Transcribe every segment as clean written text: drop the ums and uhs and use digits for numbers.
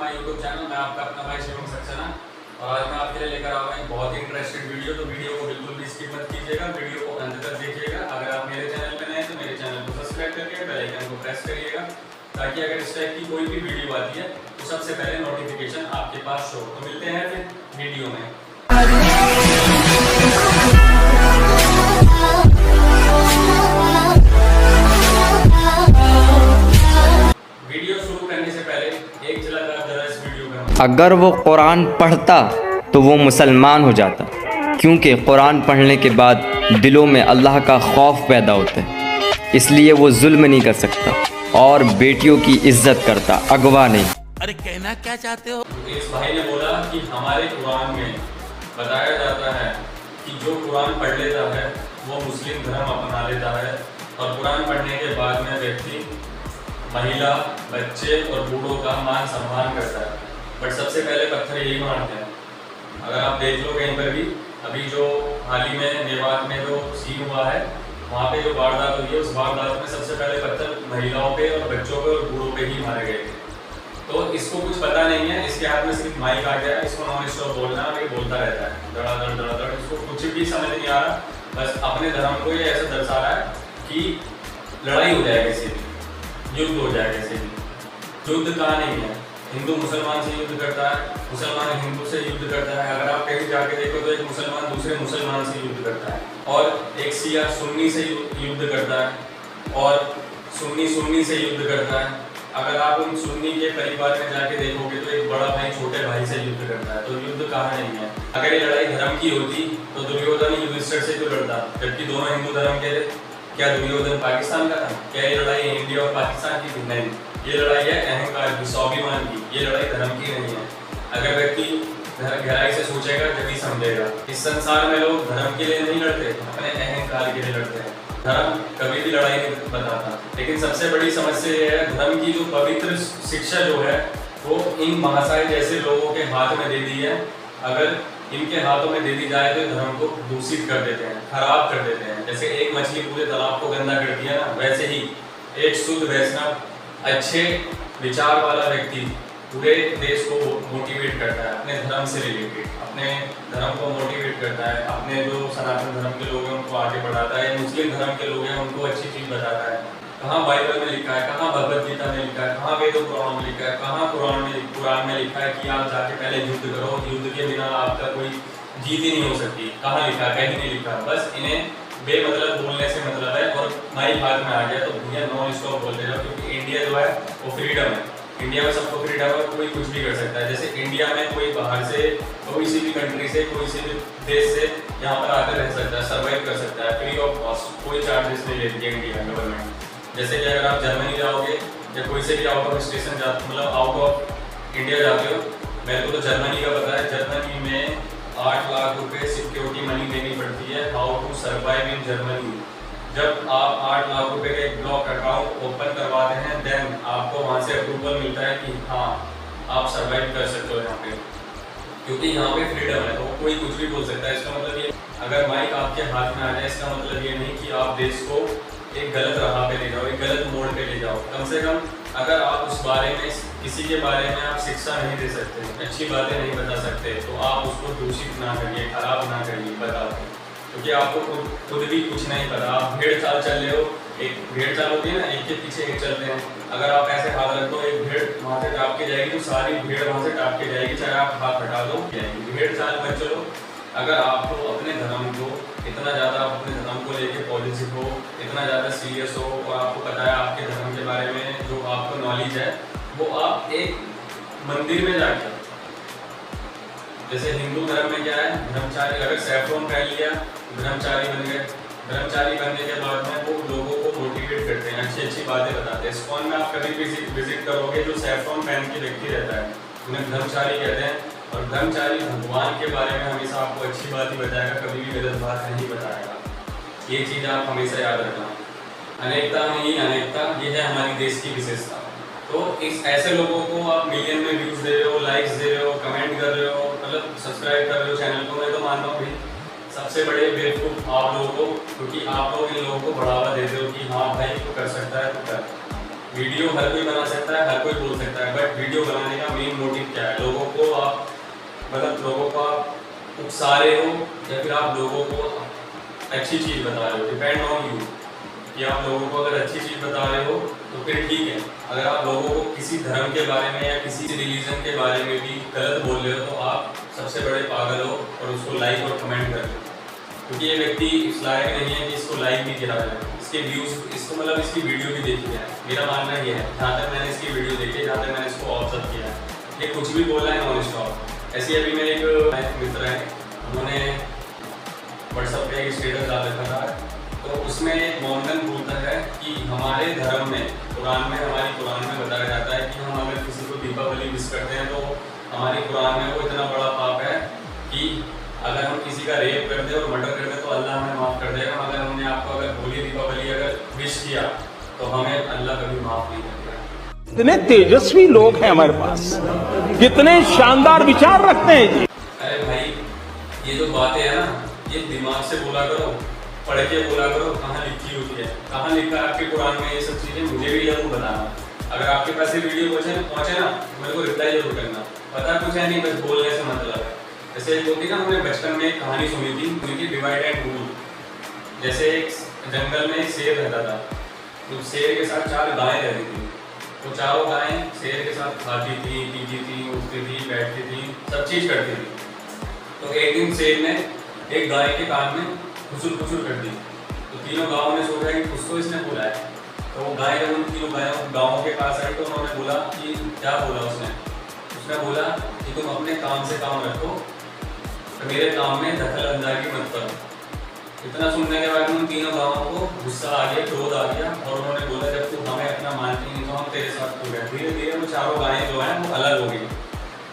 My YouTube channel. मैं आपका अपना भाई शिवम सक्सेना और आज मैं आपके लिए लेकर आ रहा हूँ बहुत ही इंटरेस्टेड वीडियो। तो वीडियो को बिल्कुल भी स्किप मत कीजिएगा, वीडियो को अंत तक देखिएगा। अगर आप मेरे चैनल पर नए हैं तो मेरे चैनल को सब्सक्राइब करके बेल आइकन को प्रेस करिएगा ताकि अगर इस टाइप की कोई भी वीडियो आती है तो सबसे पहले नोटिफिकेशन आपके पास शो। तो मिलते हैं फिर वीडियो में। वीडियो शुरू करने से पहले एक झलक आप जरा इस वीडियो में। अगर वो कुरान पढ़ता तो वो मुसलमान हो जाता, क्योंकि कुरान पढ़ने के बाद दिलों में अल्लाह का खौफ पैदा होता है, इसलिए वो जुल्म नहीं कर सकता और बेटियों की इज्जत करता, अगवा नहीं। अरे कहना क्या चाहते हो? इस भाई ने बोला कि हमारे कुरान में बताया जाता है कि जो कुरान पढ़ लेता है वो मुस्लिम धर्म अपना लेता है और कुरान पढ़ने के बाद में व्यक्ति महिला, बच्चे और बूढ़ों का मान सम्मान करता है। बट सबसे पहले पत्थर यही मारते हैं। अगर आप देख लो कहीं पर भी, अभी जो हाल ही में मेवात में जो सीन हुआ है वहाँ पे जो वारदात हुई है, उस वारदात में सबसे पहले पत्थर महिलाओं पे और बच्चों पे और बूढ़ों पे ही मारे गए थे। तो इसको कुछ पता नहीं है, इसके हाथ में सिर्फ माइक आ गया है, इसको नॉन स्टॉप बोलना है, ये बोलता रहता है धड़ाधड़ धड़ाधड़। इसको कुछ भी समझ नहीं आ रहा, बस अपने धर्म को ये ऐसा दर्शा रहा है कि लड़ाई हो जाए किसी भी, युद्ध हो जाए किसी भी। युद्ध कहाँ नहीं है, हिंदू मुसलमान से युद्ध करता है, मुसलमान हिंदू से युद्ध करता है। अगर आप कहीं जाके देखो तो एक मुसलमान दूसरे मुसलमान से युद्ध करता है और एक शिया सुन्नी से युद्ध करता है और सुन्नी सुन्नी से युद्ध करता है। अगर आप उन सुन्नी के परिवार में जाके देखोगे तो एक बड़ा भाई छोटे भाई से युद्ध करता है। तो युद्ध कहाँ नहीं है। अगर ये लड़ाई धर्म की होती तो दुर्योधन युधिष्ठिर से क्यों लड़ता, जबकि दोनों हिंदू धर्म के थे। क्या दुर्योधन पाकिस्तान का था? क्या ये लड़ाई इंडिया और पाकिस्तान की थी? नहीं, ये लड़ाई है अहंकार की, स्वाभिमान की। ये लड़ाई धर्म की नहीं है। अगर व्यक्ति गहराई से सोचेगा तभी समझेगा। इस संसार में लोग धर्म के लिए नहीं लड़ते, अपने अहंकार के लिए लड़ते हैं। धर्म कभी भी लड़ाई नहीं बताता। लेकिन सबसे बड़ी समस्या ये है, धर्म की जो पवित्र शिक्षा जो है वो इन महाशय जैसे लोगों के हाथ में दे दी है। अगर इनके हाथों में दे दी जाए तो धर्म को दूषित कर देते हैं, खराब कर देते हैं। जैसे एक मछली पूरे तालाब को गंदा कर दिया ना, वैसे ही एक शुद्ध वैष्णव, अच्छे विचार वाला व्यक्ति पूरे देश को मोटिवेट करता है अपने धर्म से रिलेटेड, अपने धर्म को मोटिवेट करता है, अपने जो सनातन धर्म के लोग हैं उनको आगे बढ़ाता है, मुस्लिम धर्म के लोग हैं उनको अच्छी चीज़ बताता है। कहाँ बाइबल में लिखा है, कहाँ भगवद गीता में लिखा है, कहाँ वेद पुराण में लिखा है, कहाँ कुरान में लिखा है कि आप जाके पहले युद्ध करो, युद्ध के बिना आपका कोई जीत ही नहीं हो सकती। कहाँ लिखा है? कहीं नहीं लिखा। बस इन्हें बेमतलब बोलने से मतलब है और माइक हाथ में आ गया तो भैया नॉन स्टॉप बोलते रहो, क्योंकि इंडिया जो है वो फ्रीडम है। इंडिया में सबको फ्रीडम है, कोई कुछ भी कर सकता है। जैसे इंडिया में कोई बाहर से, कोई सी भी कंट्री से, कोई सी भी देश से यहाँ पर आकर रह सकता है, सर्वाइव कर सकता है फ्री ऑफ कॉस्ट, कोई चार्जेस नहीं लेती है इंडिया गवर्नमेंट। जैसे कि अगर आप जर्मनी जाओगे या कोई से भी आउट ऑफ स्टेशन जाते, मतलब आउट ऑफ इंडिया जाते हो, मेरे को तो जर्मनी का पता है, जर्मनी में 8 लाख रुपए सिक्योरिटी मनी देनी पड़ती है। How to survive in Germany. जब आप 8 लाख रुपए का एक ब्लॉक अकाउंट ओपन करवाते हैं देन आपको वहाँ से अप्रूवल मिलता है कि हाँ आप सर्वाइव कर सकते हो यहाँ पे, क्योंकि यहाँ पे फ्रीडम है। तो कोई कुछ भी बोल सकता है। इसका मतलब ये, अगर माइक आपके हाथ में आ जाए, इसका मतलब ये नहीं कि आप देश को एक गलत राह पे ले जाओ, एक गलत मोड़ पे ले जाओ। कम से कम अगर आप उस बारे में, किसी के बारे में आप शिक्षा नहीं दे सकते, अच्छी बातें नहीं बता सकते, तो आप उसको दूषित ना करिए, खराब ना करिए बता दो, क्योंकि आपको खुद भी कुछ नहीं पता। आप भेड़ चाल चल रहे हो, एक भेड़ चाल होती है ना, एक के पीछे एक चलते हैं। अगर आप ऐसे हाथ रख दो, एक भेड़ वहाँ से टाप के जाएगी तो सारी भेड़ वहाँ से टाप के जाएगी, चाहे आप हाथ हटा दो जाएगी। भेड़ चाल मत चलो। अगर आपको अपने धर्म को इतना ज़्यादा, आप अपने धर्म को लेके पॉजिटिव हो, इतना ज़्यादा सीरियस हो और आपको पता है आपके धर्म के बारे में जो आपको नॉलेज है, वो आप एक मंदिर में जाके, जैसे हिंदू धर्म में क्या है, ब्रह्मचारी, अगर सैफ्रॉन पहन लिया ब्रह्मचारी बन गए। ब्रह्मचारी बनने के बाद में वो लोगों को मोटिवेट करते हैं, अच्छी अच्छी बातें बताते हैं। इस्कॉन में आप कभी भी विजिट करोगे, जो सैफ्रॉन पहन के व्यक्ति रहता है उन्हें ब्रह्मचारी कहते हैं। और ब्रह्मचारी भगवान के बारे में हमेशा आपको अच्छी बात ही बताएगा, कभी भी गलत बात नहीं बताएगा। ये चीज़ आप हमेशा याद रखना। अनेकता में ही अनेकता, ये है हमारी देश की विशेषता। तो इस ऐसे लोगों को आप मिलियन में व्यूज़ दे रहे हो, लाइक्स दे रहे हो, कमेंट कर रहे हो, मतलब सब्सक्राइब कर रहे हो चैनल को, मैं तो मानता हूँ भाई सबसे बड़े बेवकूफ़ आप लोगों को, क्योंकि आप लोग इन लोगों को बढ़ावा देते हो कि हाँ भाई तो कर सकता है तो कर। वीडियो हर कोई बना सकता है, हर कोई बोल सकता है, बट वीडियो बनाने का मेन मोटिव क्या है? लोगों को आप लोगों को आप उकसा रहे हो या फिर आप लोगों को अच्छी चीज़ बता रहे हो? डिपेंड ऑन यू कि आप लोगों को अगर अच्छी चीज़ बता रहे हो तो फिर ठीक है। अगर आप लोगों को किसी धर्म के बारे में या किसी रिलीजन के बारे में भी गलत बोल रहे हो तो आप सबसे बड़े पागल हो और उसको लाइक और कमेंट कर दो, क्योंकि ये व्यक्ति इस लायक नहीं है कि इसको लाइक भी किया जाए, इसके व्यूज़, इसको मतलब इसकी वीडियो भी देखी है। मेरा मानना ये है, जहाँ तक मैंने इसकी वीडियो देखी है, जहाँ तक मैंने इसको ऑब्जर्व किया है, ये कुछ भी बोल रहा है नॉन स्टॉप। ऐसे अभी मेरे एक मित्र है, उन्होंने व्हाट्सएप पे एक स्टेटस डाल रखा था, तो उसमें एक मोहम्मदन बोलता है कि हमारे धर्म में, हमारी कुरान में बताया जाता है कि हम अगर किसी को दीपावली मिस करते हैं तो हमारी कुरान में वो इतना बड़ा पाप है कि अगर हम किसी का रेप कर दे और मर्डर कर दे तो अल्लाह हमें माफ़ कर देगा। अगर हमने आपको अगर होली दीपावली अगर विश किया तो हमें अल्लाह कभी माफ़ नहीं करेगा। कितने तेजस्वी लोग हैं हमारे पास, कितने शानदार विचार रखते हैं जी। अरे भाई, ये जो बातें हैं ना, ये दिमाग से बोला करो, पढ़ के बोला करो। कहाँ लिखी होती है, कहाँ लिखा है आपके कुरान में ये सब चीज़ें? मुझे भी जरूर बताना। अगर आपके पास ये वीडियो पहुँचे ना, मेरे को रिप्लाई जरूर करना। पता कुछ है नहीं, बस बोलने से मतलब है। जैसे एक होती ना, हमने बचपन में एक कहानी सुनी थी डिवाइड एंड रूल। जैसे एक जंगल में एक शेर रहता था, तो शेर के साथ 4 गायें रहती थी। तो चारों गायें शेर के साथ खाती थी, पीती थी, उठती थी, बैठती थी, सब चीज़ करती थी। तो एक दिन शेर ने एक गाय के कान में खुचुर कर दी। तो तीनों गाँव ने सोचा कि उसको इसने बुलाया। तो वो गाय जब उन तीनों गाँव के पास आई तो उन्होंने बोला कि क्या बोला उसने बोला कि तुम अपने काम से काम रखो, तो मेरे काम में दखल अंदाजी मत करो। इतना सुनने के बाद उन तीनों गाँवों को गुस्सा आ गया, क्रोध आ गया, और उन्होंने बोला जब तू हमें अपना मानती नहीं तो हम तेरे साथ हो गए। धीरे धीरे वो चारों गायें जो हैं वो अलग हो गई।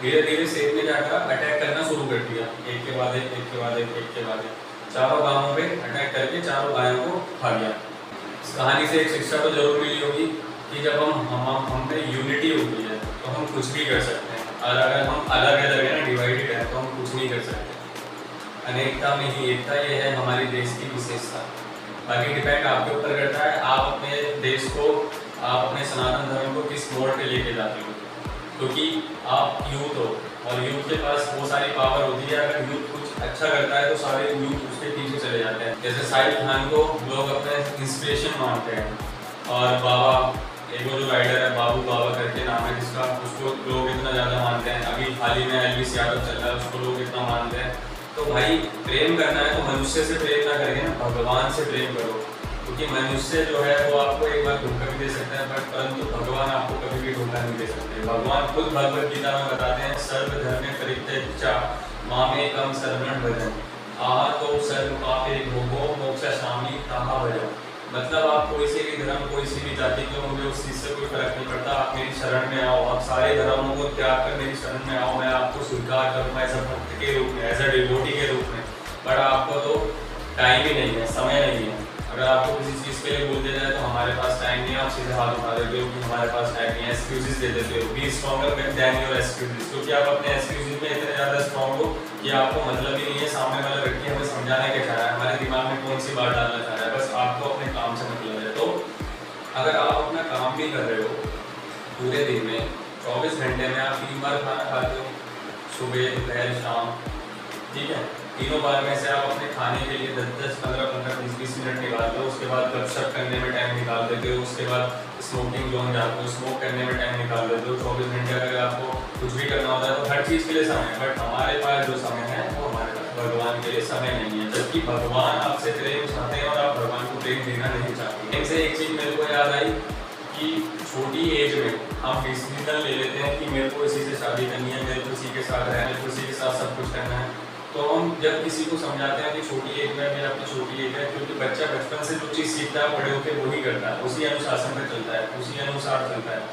धीरे धीरे शेर ने क्या करा, अटैक करना शुरू कर दिया, एक के बाद एक, एक के बाद एक, एक के बाद एक, चारों गाँवों पे अटैक करके चारों गायों को खा गया। इस कहानी से एक शिक्षा तो जरूर मिली होगी कि जब हम में यूनिटी होती है तो हम कुछ भी कर सकते हैं, और अगर हम अलग अलग है ना, डिवाइडेड है, तो हम कुछ नहीं कर सकते। अनेकता में ही एकता, ये है हमारी देश की विशेषता। बाकी डिपेंड आपके ऊपर करता है, आप अपने देश को, आप अपने सनातन धर्म को किस मोड़ पे लेके जाते हो, क्योंकि आप यूथ हो और यूथ के पास बहुत सारी पावर होती है। अगर यूथ कुछ अच्छा करता है तो सारे यूथ उसके पीछे चले जाते हैं। जैसे साहिब खान को लोग अपने इंस्पिरेशन मानते हैं, और बाबा, एक वो जो राइडर है बाबू बाबा करके नाम है जिसका, उसको लोग इतना ज़्यादा मानते हैं। अभी हाल ही में एलविस यादव चल रहा है, उसको लोग इतना मानते हैं। तो भाई, प्रेम करना है तो मनुष्य से प्रेम ना करके ना भगवान से प्रेम करो, क्योंकि मनुष्य जो है वो आपको एक बार धोखा भी दे सकता है, बट परंतु भगवान आपको कभी भी धोखा नहीं दे सकते। भगवान खुद भगवद गीता में बताते हैं, सर्वधर्म परित्यज्य मामेकं शरणं व्रज आहा तो सर्व पापे भोगो मोक्षामि ताहा भजो। मतलब आप कोई से भी धर्म, कोई सी भी जाति के, मुझे उस चीज़ से कोई फर्क नहीं पड़ता। आप मेरी शरण में आओ, आप सारे धर्मों को त्याग कर मेरी शरण में आओ, मैं आपको स्वीकार करूँगा एज अ भक्त के रूप में, एज अ डिवोटी के रूप में। बट आपको तो टाइम ही नहीं है, समय नहीं है। अगर आपको किसी चीज़ के लिए बोल दिया जाए तो हमारे पास टाइम नहीं है, आप सीधे हाथ उठा देते हो कि हमारे पास टाइम नहीं है, एक्सक्यूजेस दे देते हो। B stronger than your excuses, क्योंकि आप अपने एक्सक्यूजेस में इतने ज़्यादा स्ट्रॉन्ग हो कि आपको मतलब ही नहीं है सामने वाला व्यक्ति हमें समझाने क्या चाह रहा है, हमारे दिमाग में कौन सी बात डालना चाह रहा है। बस आपको अपने काम से मतलब है। तो अगर आप अपना काम भी कर रहे हो, पूरे दिन में 24 घंटे में आप 3 बार खाना खाते हो, सुबह, दोपहर, शाम, ठीक है। तीनों बार में से आप अपने खाने के लिए 10-10, 15-15, 20-20 मिनट निकाल लो, उसके बाद गपशप करने में टाइम निकाल देते हो, उसके बाद स्मोकिंग जोन जाते हो, स्मोक करने में टाइम निकाल देते हो। 24 घंटे अगर आपको कुछ भी करना होता है तो हर चीज़ के लिए समय है, बट हमारे पास जो समय है वो हमारे पास भगवान के लिए समय नहीं है, जबकि भगवान आपसे प्रेम चाहते हैं और आप भगवान को प्रेम देना नहीं चाहते। इनसे एक चीज़ मेरे को याद आई कि छोटी एज में हम डिसीजन ले लेते हैं कि मेरे को इसी से शादी करनी है, मेरे को इसी के साथ रहना है, मेरे को इसी के साथ सब कुछ करना है। तो हम जब किसी को समझाते हैं कि छोटी एज में भी आपकी छोटी एज है, क्योंकि बच्चा बचपन से जो चीज़ सीखता है बड़े होकर वही करता है, उसी अनुशासन में चलता है, उसी अनुसार चलता है।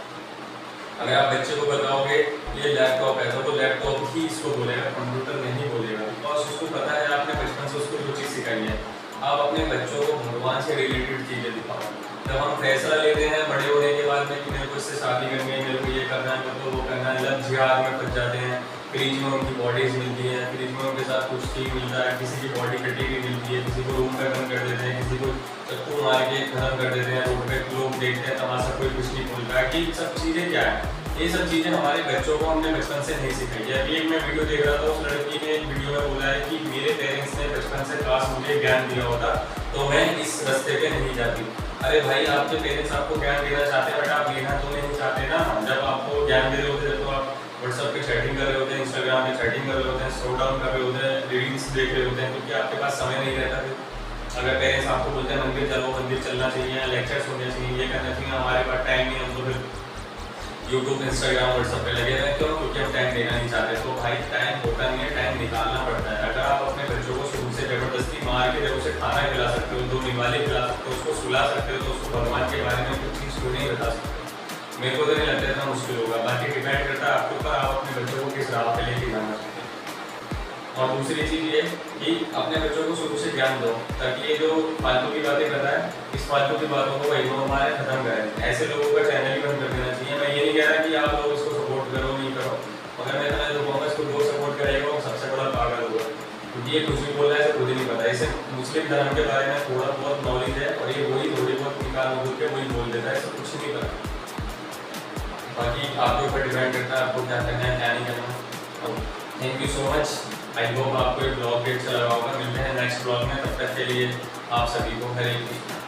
अगर आप बच्चे को बताओगे ये लैपटॉप है तो वो लैपटॉप ही इसको बोलेगा, कंप्यूटर नहीं बोलेगा, बिकॉज उसको पता है आपने बचपन से उसको जो चीज़ सिखाई है। आप अपने बच्चों को भगवान से रिलेटेड चीज़ें दिखाओ। जब हम फैसला लेते हैं बड़े होने के बाद में कि मेरे को इससे शादी करनी है, मेरे को ये करना है, मेरे को वो करना है, लग जिहाद में फंस जाते हैं। फ्रिज में उनकी बॉडीज मिलती है, फ्रिज में उनके साथ कुछ ठीक मिलता है, किसी की बॉडी कटी हुई मिलती है, किसी को रूम का बंद कर देते हैं, किसी को चक्कू मार के खत्म कर देते हैं, रोड पे लोग देखते हैं तमाशा, कोई कुछ नहीं बोलता है। कि सब चीज़ें क्या है, ये सब चीज़ें हमारे बच्चों को हमने बचपन से नहीं सिखाई है। अभी एक मैं वीडियो देख रहा था, उस लड़की ने एक वीडियो में बोला है कि मेरे पेरेंट्स ने बचपन से काश मुझे ज्ञान दिया होता तो मैं इस रास्ते पे नहीं जाती। अरे भाई, आपके पेरेंट्स आपको ज्ञान देना चाहते हैं बट आप लेना तो नहीं चाहते ना। जब आपको ज्ञान दे रहे होते तो आप व्हाट्सएप पे चैटिंग कर रहे होते हैं, इंस्टाग्राम पे चैटिंग कर रहे होते हैं, स्लो डाउन कर रहे होते हैं, रील्स देख रहे होते हैं, क्योंकि आपके पास समय नहीं रहता फिर। अगर पेरेंट्स आपको बोलते हैं मंदिर चलो, मंदिर चलना चाहिए, लेक्चर्स होने चाहिए, ये करना चाहिए, हमारे पास टाइम नहीं, हम तो फिर यूट्यूब, इंस्टाग्राम, व्हाट्सएप पे लगे हुए, क्यों? क्योंकि हम टाइम देना नहीं चाहते। तो भाई टाइम होता नहीं है, टाइम निकालना पड़ता है। अगर आप अपने बच्चों को शुरू से जबरदस्ती मार के जब उसे खाना खिला सकते हो, 2 निवाले खिला सकते हो, उसको सुला सकते हो, तो उसको भगवान के बारे में कुछ चीज़ क्यों नहीं बता सकते? मेरे को तो नहीं लगता इतना मुश्किल होगा। बाकी डिपेंड करता है आपके ऊपर, आप अपने बच्चों को किस राह पे लेके जाना चाहते हैं। और दूसरी चीज़ ये कि अपने बच्चों को शुरू से ज्ञान दो, ताकि ये जो फालतू की बातें कर रहा है, इस फालतू की बातों को वही वो हमारे खत्म करें। ऐसे लोगों का चैनल ही बंद कर देना चाहिए। मैं ये नहीं कह रहा कि आप लोग इसको सपोर्ट करो, नहीं करो, मगर मैं इतना जो कहूँगा इसको जो सपोर्ट करेगा वो सबसे बड़ा पागल होगा, क्योंकि ये कुछ भी बोल रहा है, इसे खुद ही नहीं पता। इसे मुस्लिम धर्म के बारे में थोड़ा बहुत नॉलेज है और ये वही थोड़ी बहुत निकाल के वही बोल देता है, इसे कुछ नहीं पता। बाकी आपके ऊपर डिपेंड करता है आपको क्या करना है, क्या नहीं करना। Thank you so much. I hope आपको ये ब्लॉग अच्छा लगा होगा। मिलते हैं नेक्स्ट ब्लॉग में, तब तक के लिए आप सभी को हरे कृष्ण।